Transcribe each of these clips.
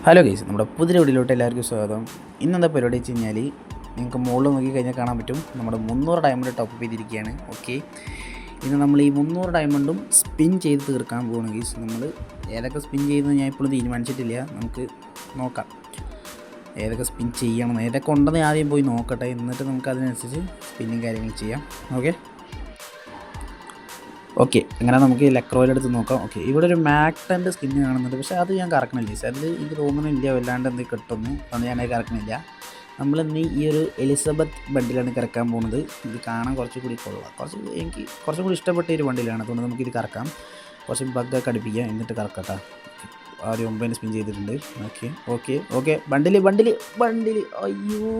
Hello guys, നമ്മുടെ പുതിയ വീഡിയോയിലോട്ട് എല്ലാവർക്കും സ്വാഗതം. ഇന്നെന്താ പരിപാടി വെച്ച് കഴിഞ്ഞാൽ നിങ്ങൾക്ക് മുകളിൽ നോക്കി കഴിഞ്ഞാൽ കാണാൻ പറ്റും നമ്മുടെ 300 ഡയമണ്ട് ടോപ്പ് ചെയ്തിരിക്കുകയാണ്. ഓക്കെ, ഇന്ന് നമ്മൾ ഈ 300 ഡയമണ്ടും സ്പിൻ ചെയ്ത് തീർക്കാൻ പോകുന്നു ഗൈസ്. നമ്മൾ ഏതൊക്കെ സ്പിൻ ചെയ്യുന്നത് ഞാൻ ഇപ്പോഴും തീരുമാനിച്ചിട്ടില്ല. നമുക്ക് നോക്കാം ഏതൊക്കെ സ്പിൻ ചെയ്യണം, ഏതൊക്കെ ഉണ്ടെന്ന് ആദ്യം പോയി നോക്കട്ടെ, എന്നിട്ട് നമുക്ക് അതിനനുസരിച്ച് സ്പിന്നും കാര്യങ്ങൾ ചെയ്യാം. ഓക്കെ, അങ്ങനെ നമുക്ക് ലെക്രോയിൽ എടുത്ത് നോക്കാം. ഓക്കെ, ഇവിടെ ഒരു മാക്ടൻ്റെ സ്കിന്ന് കാണുന്നുണ്ട്, പക്ഷേ അത് ഞാൻ കറക്കണില്ല. അതിൽ എനിക്ക് തോന്നുന്നില്ല വല്ലാണ്ട് എന്ത് കിട്ടുന്നു, അത് ഞാനത് കറക്കണില്ല. നമ്മളിന്ന് ഈ ഒരു എലിസബത്ത് ബണ്ടിലാണ് കറക്കാൻ പോകുന്നത്. ഇത് കാണാൻ കുറച്ചുകൂടി കൊള്ളാം, എനിക്ക് കുറച്ചും കൂടി ഇഷ്ടപ്പെട്ട ഒരു ബണ്ടിലാണ്. അതുകൊണ്ട് നമുക്കിത് കറക്കാം, കുറച്ച് ബഗ്ഗൊക്കെ അടുപ്പിക്കാം, എന്നിട്ട് കറക്കട്ടെ. ആ ഒരു 9 സ്പിൻ ചെയ്തിട്ടുണ്ട്. ഓക്കെ ഓക്കെ ഓക്കെ ബണ്ടിൽ അയ്യോ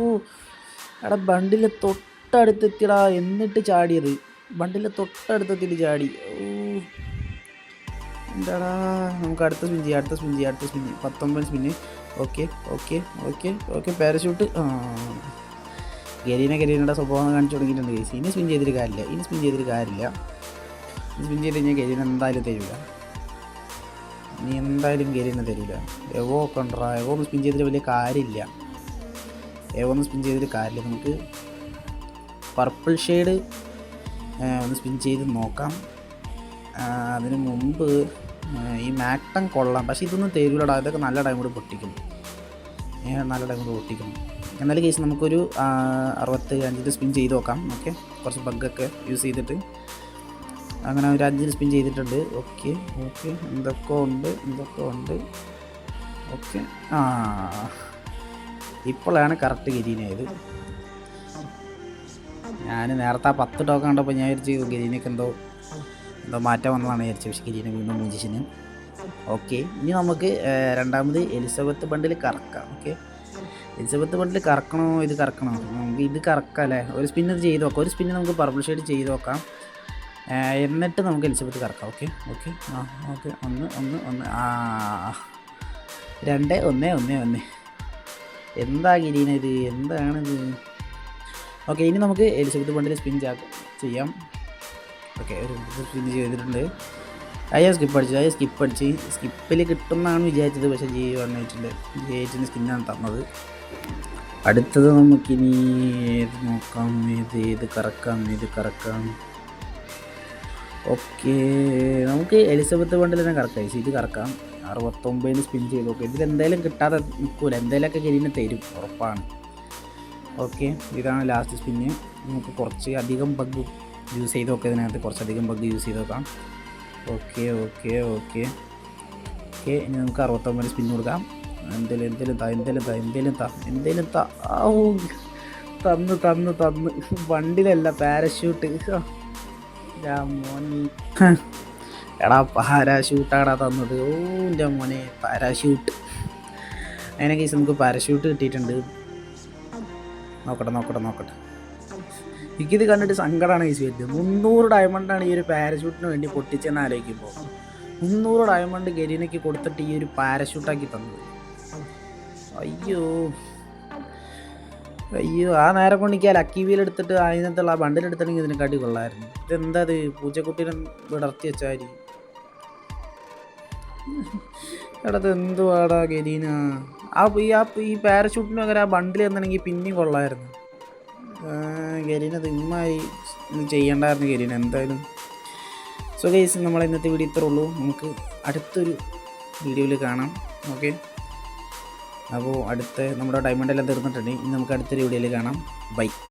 എടാ, ബണ്ടിൽ തൊട്ടടുത്തെത്തിയടാ, എന്നിട്ട് ചാടിയത് ബണ്ടിൽ തൊട്ടടുത്തെത്തിയിട്ട് ചാടി. എന്താടാ, നമുക്ക് അടുത്ത സ്പിൻ ചെയ്യാം 19 സ്പിന്ന്. Okay okay okay okay parachute. ഗരീനയുടെ സ്വഭാവം കാണിച്ചു തുടങ്ങിയിട്ടുണ്ട് കേസ്. ഇനി സ്പിൻ ചെയ്തിട്ട് കാര്യമില്ല. സ്പിൻ ചെയ്ത് കഴിഞ്ഞാൽ ഗരീന എന്തായാലും തരില്ല. ഗരീന തരില്ല. എവോ കൊണ്ടറാ, എവോ ഒന്ന് സ്പിൻ ചെയ്തിട്ട് വലിയ കാര്യമില്ല. നമുക്ക് പർപ്പിൾ ഷെയ്ഡ് ഒന്ന് സ്പിൻ ചെയ്ത് നോക്കാം. അതിന് മുമ്പ് ഈ മാക്ടം കൊള്ളാം, പക്ഷേ ഇതൊന്നും തരൂലടാ. ഇതൊക്കെ നല്ല ടൈം കൂടി പൊട്ടിക്കണം. എന്നാലും കേസ് നമുക്കൊരു 65 സ്പിൻ ചെയ്ത് നോക്കാം. ഓക്കെ, കുറച്ച് ബഗ്ഗൊക്കെ യൂസ് ചെയ്തിട്ട് അങ്ങനെ ഒരു 5 സ്പിൻ ചെയ്തിട്ടുണ്ട്. ഓക്കെ ഓക്കെ എന്തൊക്കെ ഉണ്ട്. ഓക്കെ, ഇപ്പോഴാണ് കറക്റ്റ് ഗരീനായത്. ഞാൻ നേരത്തെ 10 ടോക്കൺ കണ്ടപ്പോൾ ഞാൻ വിചാരിച്ചു ഗരീനൊക്കെ എന്തോ മാറ്റം വന്നതാണ് വിചാരിച്ചത്. പക്ഷേ ഗരീന വീണ്ടും മൂഞ്ചിച്ചിന്. ഓക്കെ, ഇനി നമുക്ക് രണ്ടാമത് എലിസബത്ത് ബണ്ടിൽ കറക്കാം. ഓക്കെ, എലിസബത്ത് ബണ്ടിൽ കറക്കണോ ഇത് കറക്കണോ? നമുക്ക് ഇത് കറക്കാം അല്ലേ. ഒരു സ്പിൻ ഇത് ചെയ്ത് നോക്കാം. ഒരു സ്പിന്ന് നമുക്ക് പർപ്പിൾ ഷെയ്ഡ് ചെയ്ത് നോക്കാം, എന്നിട്ട് നമുക്ക് എലിസബത്ത് കറക്കാം. ഓക്കെ ഓക്കെ ഓക്കെ 1 2 1 എന്താ ഗരീന ഇത്, എന്താണിത്? ഓക്കെ, ഇനി നമുക്ക് എലിസബത്ത് ബണ്ടിൽ സ്പിൻ ചെയ്യാം. ഓക്കെ, ഒരു സ്പിൻ ചെയ്തിട്ടുണ്ട്. സ്കിപ്പ് അടിച്ച് സ്കിപ്പിൽ കിട്ടുമെന്നാണ് വിചാരിച്ചത്, പക്ഷേ G8 സ്കിന്നാണ് തന്നത്. അടുത്തത് നമുക്കിനി ഏത് നോക്കാം, ഇത് കറക്കാം. ഓക്കെ, നമുക്ക് എലിസബത്ത് ബണ്ടിൽ തന്നെ കറക്കാം. ഇത് കറക്കാം. 69 സ്പിൻ ചെയ്ത് നോക്കാം. ഇതിലെന്തായാലും കിട്ടാതെ നിൽക്കൂല, എന്തെങ്കിലുമൊക്കെ ഗരീനെ തരും, ഉറപ്പാണ്. ഓക്കെ, ഇതാണ് ലാസ്റ്റ് സ്പിന്ന്. നമുക്ക് കുറച്ച് അധികം ബഗ് യൂസ് ചെയ്ത് നോക്കാം. ഇതിനകത്ത് കുറച്ചധികം ബഗ് യൂസ് ചെയ്ത് നോക്കാം. ഓക്കെ ഓക്കെ ഓക്കെ ഓക്കെ ഇനി നമുക്ക് 69 സ്പിന്ന് കൊടുക്കാം. എന്തേലും തന്ന് വണ്ടിയിലല്ല, പാരഷൂട്ട്. മോനെ എടാ, പാരാഷൂട്ടാടാ തന്നത്. എൻ്റെ മോനെ പാരാഷൂട്ട്. അതിനെ കേസ് നമുക്ക് പാരഷൂട്ട് കിട്ടിയിട്ടുണ്ട്. നോക്കട്ടെ. എനിക്കിത് കണ്ടിട്ട് സങ്കടമാണ് കേസ് വരുന്നത്. 300 ഡയമണ്ടാണ് ഈ ഒരു പാരഷൂട്ടിന് വേണ്ടി പൊട്ടിച്ചെന്ന് ആലോചിക്കുമ്പോൾ. 300 ഡയമണ്ട് ഗരീനയ്ക്ക് കൊടുത്തിട്ട് ഈ ഒരു പാരഷൂട്ടാക്കി തന്നത്. അയ്യോ, ആ നേരം കൊണ്ട് എനിക്ക് ആ ലക്കി വീൽ എടുത്തിട്ട് അതിനകത്തുള്ള ആ ബണ്ടിലെടുത്തിട്ടുണ്ടെങ്കിൽ ഇതിനെക്കാട്ടി കൊള്ളായിരുന്നു. ഇതെന്താ ഇത്, പൂച്ചക്കുട്ടീനെ വിടർത്തി വെച്ചാരി. എടത് എന്തുവാടാ ഗരീന. ഈ പാരഷൂട്ടിന് പകരം ആ ബണ്ടിൽ തന്നിട്ടുണ്ടെങ്കിൽ പിന്നെയും കൊള്ളായിരുന്നു. ഗരീന ഇമ്മായി ചെയ്യണ്ടായിരുന്നു ഗരീന എന്തായാലും. സോ ഗൈസ്, നമ്മളെ ഇന്നത്തെ വീഡിയോ ഇത്രേ ഉള്ളൂ. നമുക്ക് അടുത്തൊരു വീഡിയോയിൽ കാണാം. ഓക്കെ, അപ്പോൾ നമ്മുടെ ഡയമണ്ട് എല്ലാം തീർന്നിട്ടുണ്ട്. ഇനി നമുക്ക് അടുത്തൊരു വീഡിയോയിൽ കാണാം. ബൈ.